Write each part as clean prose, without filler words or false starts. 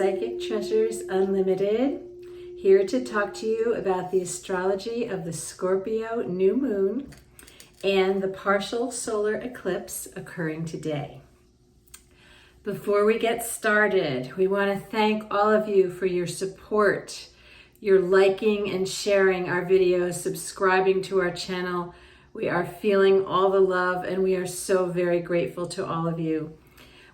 Psychic Treasures Unlimited, here to talk to you about the astrology of the Scorpio new moon and the partial solar eclipse occurring today. Before we get started, we want to thank all of you for your support, your liking and sharing our videos, subscribing to our channel. We are feeling all the love and we are so very grateful to all of you.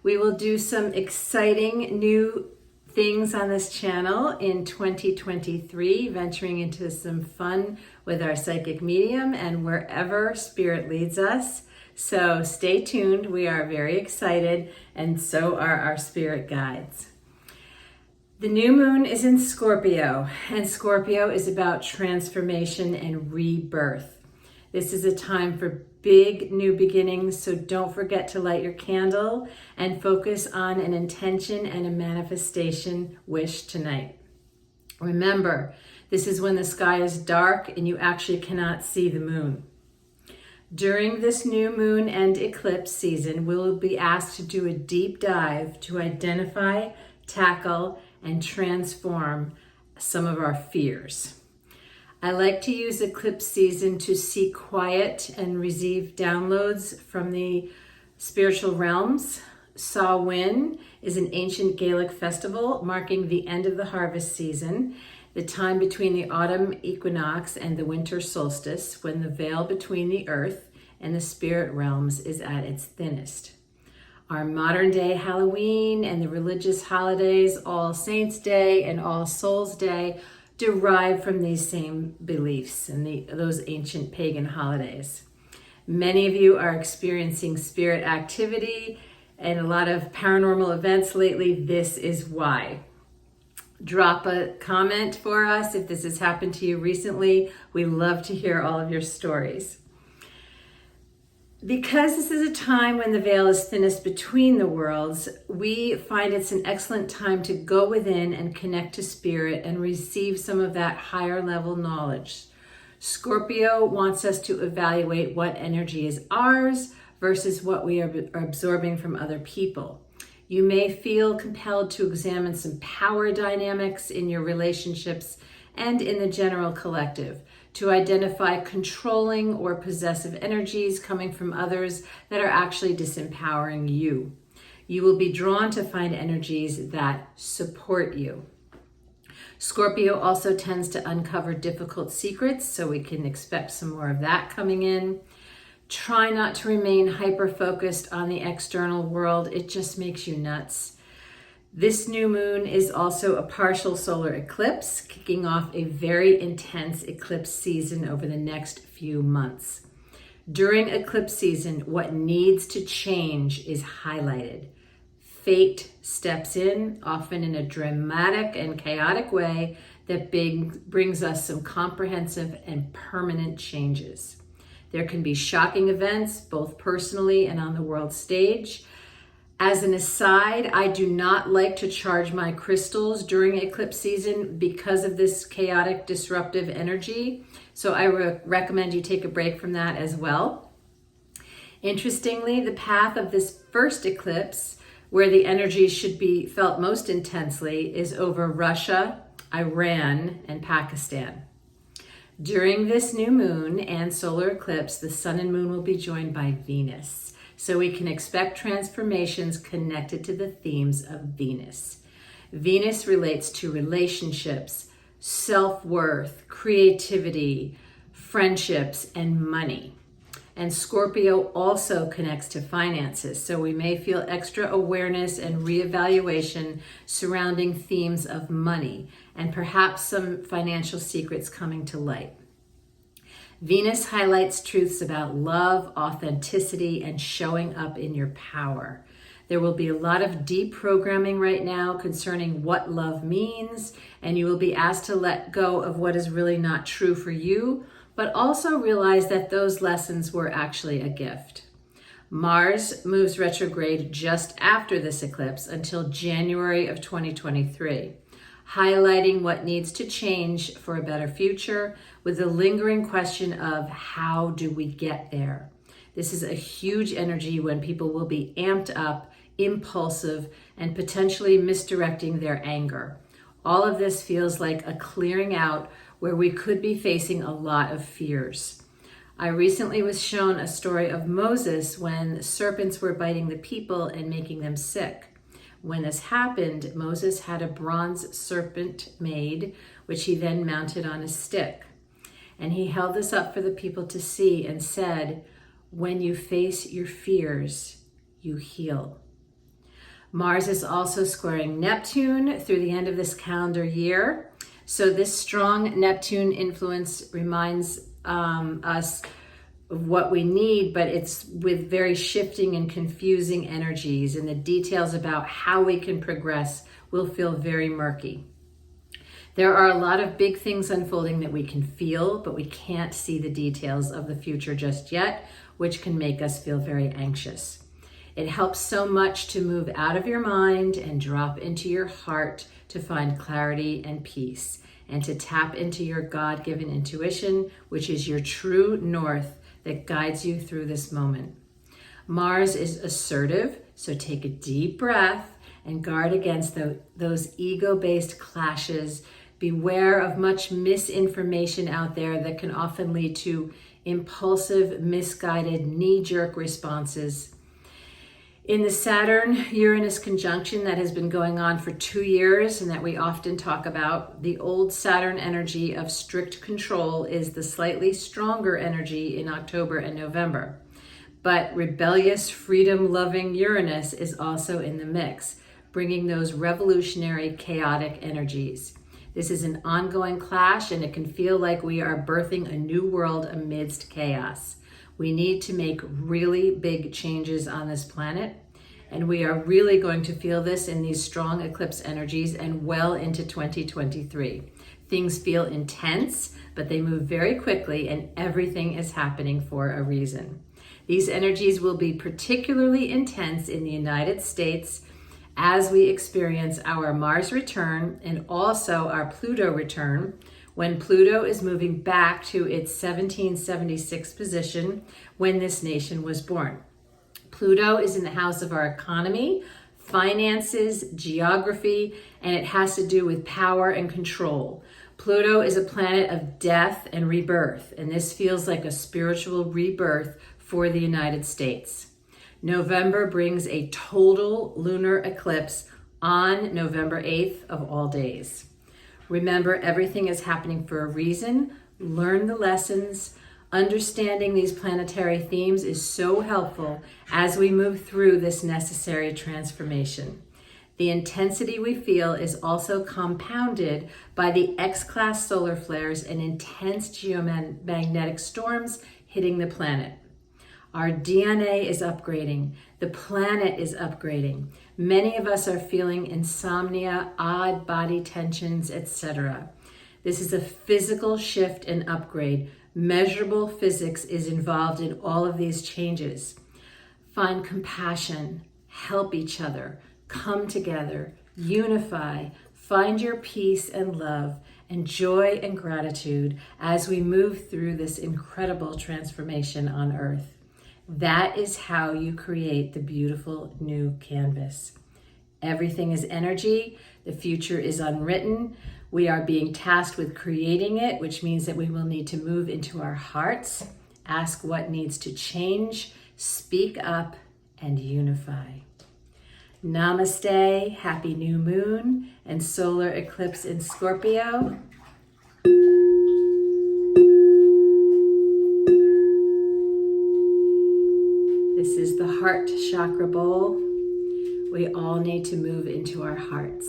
We will do some exciting new things on this channel in 2023, venturing into some fun with our psychic medium and wherever spirit leads us. So stay tuned. We are very excited, and so are our spirit guides. The new moon is in Scorpio, and Scorpio is about transformation and rebirth. This is a time for big new beginnings, so don't forget to light your candle and focus on an intention and a manifestation wish tonight. Remember, this is when the sky is dark and you actually cannot see the moon. During this new moon and eclipse season, we will be asked to do a deep dive to identify, tackle, and transform some of our fears. I like to use eclipse season to seek quiet and receive downloads from the spiritual realms. Samhain is an ancient Gaelic festival marking the end of the harvest season, the time between the autumn equinox and the winter solstice, when the veil between the earth and the spirit realms is at its thinnest. Our modern day Halloween and the religious holidays, All Saints' Day and All Souls' Day, derive from these same beliefs and those ancient pagan holidays. Many of you are experiencing spirit activity and a lot of paranormal events lately. This is why. Drop a comment for us if this has happened to you recently. We love to hear all of your stories. Because this is a time when the veil is thinnest between the worlds, we find it's an excellent time to go within and connect to spirit and receive some of that higher level knowledge. Scorpio wants us to evaluate what energy is ours versus what we are absorbing from other people. You may feel compelled to examine some power dynamics in your relationships and in the general collective, to identify controlling or possessive energies coming from others that are actually disempowering you. You will be drawn to find energies that support you. Scorpio also tends to uncover difficult secrets, so we can expect some more of that coming in. Try not to remain hyper-focused on the external world. It just makes you nuts. This new moon is also a partial solar eclipse, kicking off a very intense eclipse season over the next few months. During eclipse season, what needs to change is highlighted. Fate steps in, often in a dramatic and chaotic way that brings us some comprehensive and permanent changes. There can be shocking events, both personally and on the world stage. As an aside, I do not like to charge my crystals during eclipse season because of this chaotic, disruptive energy. So I recommend you take a break from that as well. Interestingly, the path of this first eclipse, where the energy should be felt most intensely, is over Russia, Iran, and Pakistan. During this new moon and solar eclipse, the sun and moon will be joined by Venus. So we can expect transformations connected to the themes of Venus. Venus relates to relationships, self-worth, creativity, friendships, and money. And Scorpio also connects to finances, so we may feel extra awareness and reevaluation surrounding themes of money and perhaps some financial secrets coming to light. Venus highlights truths about love, authenticity, and showing up in your power. There will be a lot of deep programming right now concerning what love means, and you will be asked to let go of what is really not true for you, but also realize that those lessons were actually a gift. Mars moves retrograde just after this eclipse until January of 2023. Highlighting what needs to change for a better future with the lingering question of how do we get there? This is a huge energy when people will be amped up impulsive, and potentially misdirecting their anger. All of this feels like a clearing out where we could be facing a lot of fears. I recently was shown a story of Moses when serpents were biting the people and making them sick. When this happened, Moses had a bronze serpent made, which he then mounted on a stick. And he held this up for the people to see and said, "When you face your fears, you heal." Mars is also squaring Neptune through the end of this calendar year. So this strong Neptune influence reminds us of what we need, but it's with very shifting and confusing energies, and the details about how we can progress will feel very murky. There are a lot of big things unfolding that we can feel, but we can't see the details of the future just yet, which can make us feel very anxious. It helps so much to move out of your mind and drop into your heart to find clarity and peace, and to tap into your God-given intuition, which is your true north that guides you through this moment. Mars is assertive, so take a deep breath and guard against those ego-based clashes. Beware of much misinformation out there that can often lead to impulsive, misguided, knee-jerk responses. In the Saturn-Uranus conjunction that has been going on for 2 years and that we often talk about, the old Saturn energy of strict control is the slightly stronger energy in October and November. But rebellious, freedom-loving Uranus is also in the mix, bringing those revolutionary, chaotic energies. This is an ongoing clash, and it can feel like we are birthing a new world amidst chaos. We need to make really big changes on this planet, and we are really going to feel this in these strong eclipse energies and well into 2023. Things feel intense, but they move very quickly, and everything is happening for a reason. These energies will be particularly intense in the United States as we experience our Mars return and also our Pluto return, when Pluto is moving back to its 1776 position when this nation was born. Pluto is in the house of our economy, finances, geography, and it has to do with power and control. Pluto is a planet of death and rebirth, and this feels like a spiritual rebirth for the United States. November brings a total lunar eclipse on November 8th of all days. Remember, everything is happening for a reason. Learn the lessons. Understanding these planetary themes is so helpful as we move through this necessary transformation. The intensity we feel is also compounded by the X-class solar flares and intense geomagnetic storms hitting the planet. Our DNA is upgrading. The planet is upgrading. Many of us are feeling insomnia, odd body tensions, etc. This is a physical shift and upgrade. Measurable physics is involved in all of these changes. Find compassion, help each other, come together, unify, find your peace and love, and joy and gratitude as we move through this incredible transformation on Earth. That is how you create the beautiful new canvas. Everything is energy. The future is unwritten. We are being tasked with creating it, which means that we will need to move into our hearts, ask what needs to change, speak up, and unify. Namaste, happy new moon, and solar eclipse in Scorpio. This is the heart chakra bowl. We all need to move into our hearts.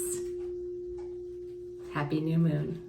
Happy new moon.